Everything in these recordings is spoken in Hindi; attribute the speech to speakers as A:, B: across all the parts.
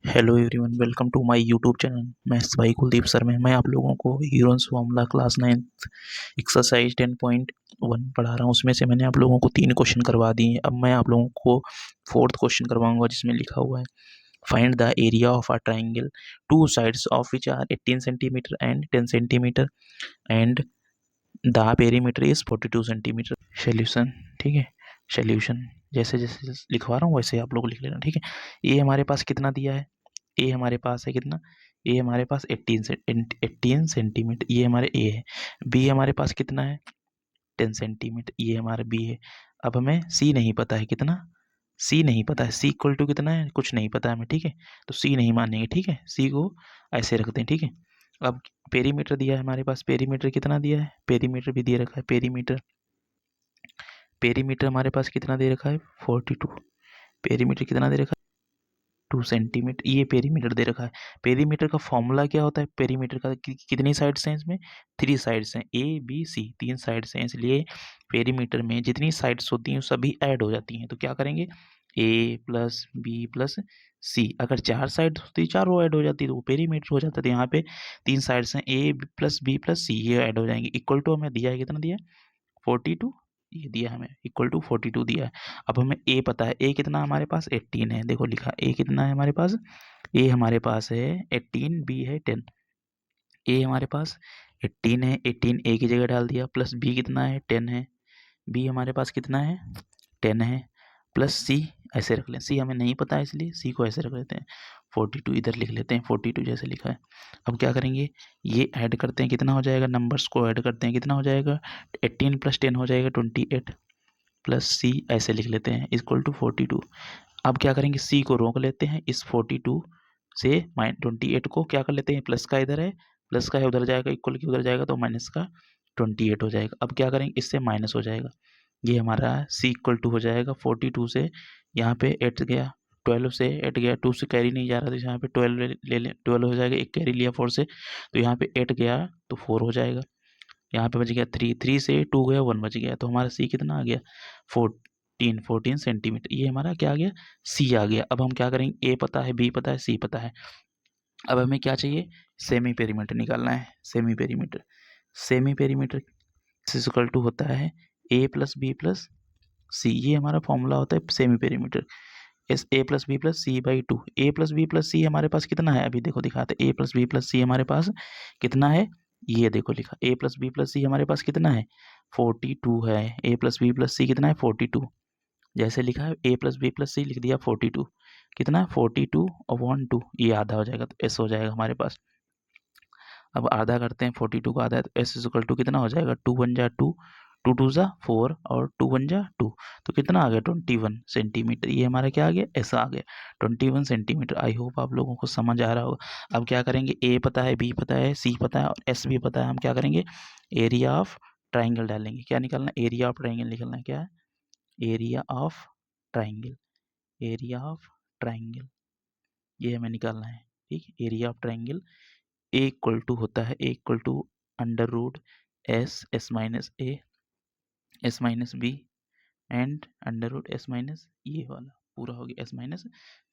A: Hello everyone, welcome to my YouTube channel. मैं भाई कुलदीप सर में मैं आप लोगों को हीरोन्स फॉर्मूला क्लास 9 एक्सरसाइज 10.1 पढ़ा रहा हूँ। उसमें से मैंने आप लोगों को 3 क्वेश्चन करवा दिए हैं। अब मैं आप लोगों को फोर्थ क्वेश्चन करवाऊंगा, जिसमें लिखा हुआ है find the area of a triangle two sides of which are 18 centimetre and 10 centimetre and the perimeter is 42 centimetre. Solution, ठीक है। सोल्यूशन जैसे जैसे लिखवा रहा हूँ वैसे आप लोग लिख लेना, ठीक है। ये हमारे पास कितना दिया है? ए हमारे पास है कितना? ए हमारे पास 18 सेंटीमीटर, ये हमारे ए है। बी हमारे पास कितना है? 10 सेंटीमीटर, ये हमारा बी है। अब हमें सी नहीं पता है, कितना? सी नहीं पता है। सी इक्वल टू कितना है? कुछ नहीं पता है हमें, ठीक है। तो सी नहीं मानेंगे, ठीक है। सी को ऐसे रखते हैं, ठीक है। अब पेरीमीटर दिया है हमारे पास। पेरीमीटर कितना दिया है? पेरीमीटर भी दिए रखा है। पेरीमीटर पेरीमीटर हमारे पास कितना दे रखा है? 42। पेरीमीटर कितना दे रखा है? 2 सेंटीमीटर, ये पेरीमीटर दे रखा है। पेरीमीटर का फॉर्मूला क्या होता है? पेरीमीटर का कितनी साइड्स हैं इसमें? 3 साइड्स हैं, ए बी सी, 3 साइड्स हैं। इसलिए पेरीमीटर में जितनी साइड्स होती हैं सभी ऐड हो जाती हैं। तो क्या करेंगे? ए प्लस बी प्लस सी। अगर 4 साइड्स होती, चारों ऐड हो जाती, तो वो पेरीमीटर हो जाता। तो यहाँ पे 3 साइड्स हैं, ए प्लस बी प्लस सी, ये ऐड हो जाएंगे। इक्वल टू हमें दिया है, कितना दिया है? 42, ये दिया है हमें, इक्वल टू 42 दिया है। अब हमें ए पता है। ए कितना हमारे पास? 18 है। देखो लिखा, ए कितना है हमारे पास? ए हमारे पास है 18, बी है 10। ए हमारे पास 18 है, 18 ए की जगह डाल दिया, प्लस बी कितना है? 10 है। बी हमारे पास कितना है? 10 है, प्लस सी। ऐसे रख लें, सी हमें नहीं पता है इसलिए सी को ऐसे रख लेते हैं। 42 इधर लिख लेते हैं, 42 जैसे लिखा है। अब क्या करेंगे? ये ऐड करते हैं, कितना हो जाएगा? नंबर्स को ऐड करते हैं, कितना हो जाएगा? 18 प्लस 10 हो जाएगा 28, प्लस सी ऐसे लिख लेते हैं, इक्वल टू 42। अब क्या करेंगे? सी को रोक लेते हैं, इस 42 से -28 को क्या कर लेते हैं? प्लस का इधर है, प्लस का है उधर जाएगा, इक्वल की उधर जाएगा, तो माइनस का 28 हो जाएगा। अब क्या करेंगे? इससे माइनस हो जाएगा, ये हमारा सी इक्वल टू हो जाएगा 42 से। यहाँ पे 8 गया, 12 से 8 गया, 2 से कैरी नहीं जा रहा, तो यहाँ पे 12 ले लें, 12 हो जाएगा। एक कैरी लिया 4 से, तो यहाँ पे 8 गया तो 4 हो जाएगा। यहाँ पे बच गया 3, 3 से 2 गया, 1 बच गया, तो हमारा सी कितना आ गया? 14 सेंटीमीटर। ये हमारा क्या आ गया? सी आ गया। अब हम क्या करेंगे? ए पता है, बी पता है, सी पता है। अब हमें क्या चाहिए? सेमी पेरीमीटर निकालना है। Semi perimeter, semi perimeter equal to होता है A plus B plus C. ये हमारा फॉर्मूला होता है semi perimeter. S A plus B plus C by 2। A plus B plus C हमारे पास कितना है? अभी देखो दिखाते, A plus B plus C हमारे पास कितना है? ये देखो लिखा, A plus B plus C हमारे पास कितना है? 42 है। ए प्लस बी प्लस सी कितना है? 42। जैसे लिखा है ए प्लस बी प्लस सी, लिख दिया 42। कितना है? 42 और 1 2, ये आधा हो जाएगा, तो एस हो जाएगा हमारे पास। अब आधा करते हैं, 42 को आधा है, तो एस इक्वल टू कितना हो जाएगा? 2 1 जा 2, 2 2 जा 4 और 2 1 जा 2, तो कितना आ गया? 21 सेंटीमीटर। ये हमारा क्या आ गया? ऐसा आ गया 21 सेंटीमीटर। आई होप आप लोगों को समझ आ रहा होगा। अब क्या करेंगे? ए पता है, बी पता है, सी पता है और एस भी पता है। हम क्या करेंगे? एरिया ऑफ ट्राइंगल डालेंगे। क्या निकालना? एरिया ऑफ ट्राइंगल निकलना है। क्या है? Area of triangle, area of triangle, ये हमें निकालना है, ठीक है। Area of triangle A equal to होता है, A equal to under root S, S minus A, S minus B and under root S minus, ये वाला पूरा हो गया, एस माइनस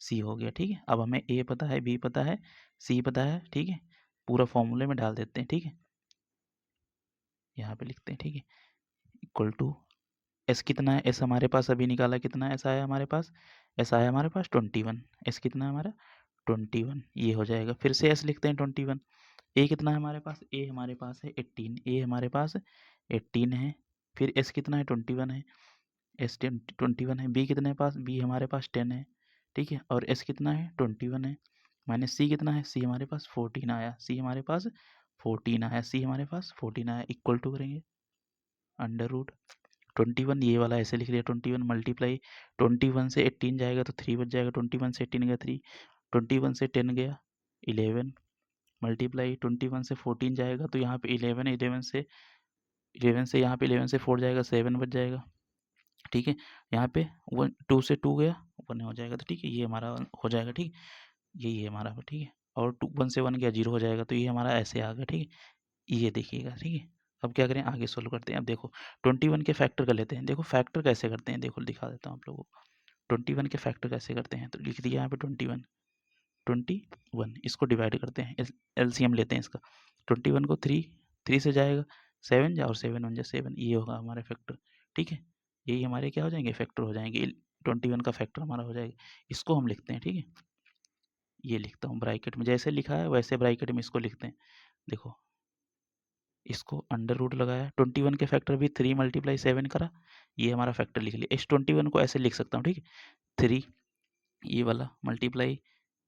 A: सी हो गया, ठीक है। अब हमें ए पता है, बी पता है, सी पता है, ठीक है। पूरा फॉर्मूले में डाल देते हैं, ठीक है। यहाँ पे लिखते हैं, ठीक है। इक्वल टू एस कितना है? एस हमारे पास अभी निकाला, कितना ऐसा है हमारे पास? ऐसा है हमारे पास 21। एस कितना है हमारा? 21, ये हो जाएगा। फिर से एस लिखते हैं 21। ए कितना है हमारे पास? ए हमारे पास है 18, ए हमारे पास 18 है। फिर एस कितना है? 21 है, एस 21 है। बी कितने पास? बी हमारे पास 10 है, ठीक है। और एस कितना है? 21 है। माइनस सी कितना है? सी हमारे पास 14 आया, सी हमारे पास 14 आया, सी हमारे पास 14 आया। इक्वल टू करेंगे अंडर रूट 21, ये वाला ऐसे लिख लिया 21 मल्टीप्लाई 21 से 18 जाएगा तो 3 बच जाएगा, 21 से 18 गया 3, 21 से 10 गया 11, मल्टीप्लाई 21 से 14 जाएगा तो यहाँ पे 11, 11 से यहाँ पे 11 से 4 जाएगा 7 बच जाएगा, ठीक है। यहाँ पे 2 से 2 गया 1 हो जाएगा, तो ठीक है, ये हमारा हो जाएगा, ठीक है। यही है हमारा, ठीक है। और 1 से 1 गया 0 हो जाएगा, तो ये हमारा ऐसे आ गया, ठीक है। ये देखिएगा, ठीक है। अब क्या करें? आगे सोल्व करते हैं। अब देखो 21 के फैक्टर कर लेते हैं। देखो फैक्टर कैसे करते हैं, देखो दिखा देता हूँ आप लोगों को। 21 के फैक्टर कैसे करते हैं, तो लिख दिया यहाँ पे 21, 21, इसको डिवाइड करते हैं, एलसीएम लेते हैं इसका। 21 को 3 से जाएगा, 7 जा और 7 1 जा 7, ये होगा हमारे फैक्टर। ठीक है, यही हमारे क्या हो जाएंगे, फैक्टर हो जाएंगे। 21 का फैक्टर हमारा हो जाएगा। इसको हम लिखते हैं। ठीक है, ये लिखता हूँ ब्रैकेट में, जैसे लिखा है वैसे ब्रैकेट में इसको लिखते हैं। देखो, इसको अंडर रूट लगाया, 21 के फैक्टर भी 3 × 7 करा, ये हमारा फैक्टर लिख लिया। इस 21 को ऐसे लिख सकता हूँ। ठीक है, 3 ये वाला मल्टीप्लाई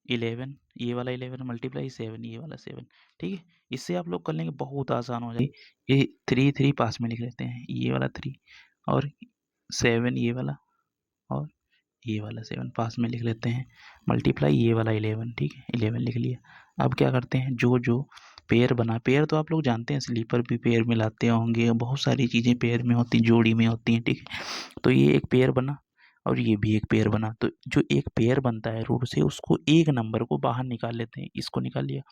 A: 11, ये वाला 11 मल्टीप्लाई 7, ये वाला 7। ठीक है, इससे आप लोग कर लेंगे, बहुत आसान हो जाएगी। ये 3 पास में लिख लेते हैं, ये वाला 3 और 7 ये वाला और ये वाला 7 पास में लिख लेते हैं, मल्टीप्लाई ये वाला 11। ठीक है, 11 लिख लिया। अब क्या करते हैं, जो जो पेयर बना, पेयर तो आप लोग जानते हैं, स्लीपर भी पेयर में लाते होंगे, बहुत सारी चीज़ें पेयर में होती, जोड़ी में होती हैं। ठीक है, तो ये एक पेयर बना और ये भी एक पेयर बना। तो जो एक पेयर बनता है रूट से, उसको एक नंबर को बाहर निकाल लेते हैं, इसको निकाल लिया,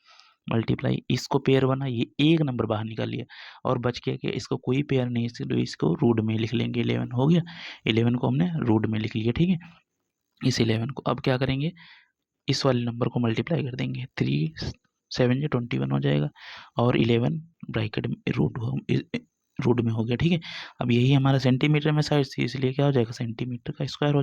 A: मल्टीप्लाई इसको पेयर बना, ये एक नंबर बाहर निकाल लिया और बच गया कि इसको कोई पेयर नहीं, इसलिए इसको रूट में लिख लेंगे। 11 हो गया, 11 को हमने रूट में लिख लिया। ठीक है, इस 11 को अब क्या करेंगे, इस वाले नंबर को मल्टीप्लाई कर देंगे, 3 7 या 21 हो जाएगा और 11 ब्रैकेट में रूट में हो गया। ठीक है, अब यही हमारा सेंटीमीटर में साइड थी, इसलिए क्या हो जाएगा, सेंटीमीटर का स्क्वायर हो जाएगा।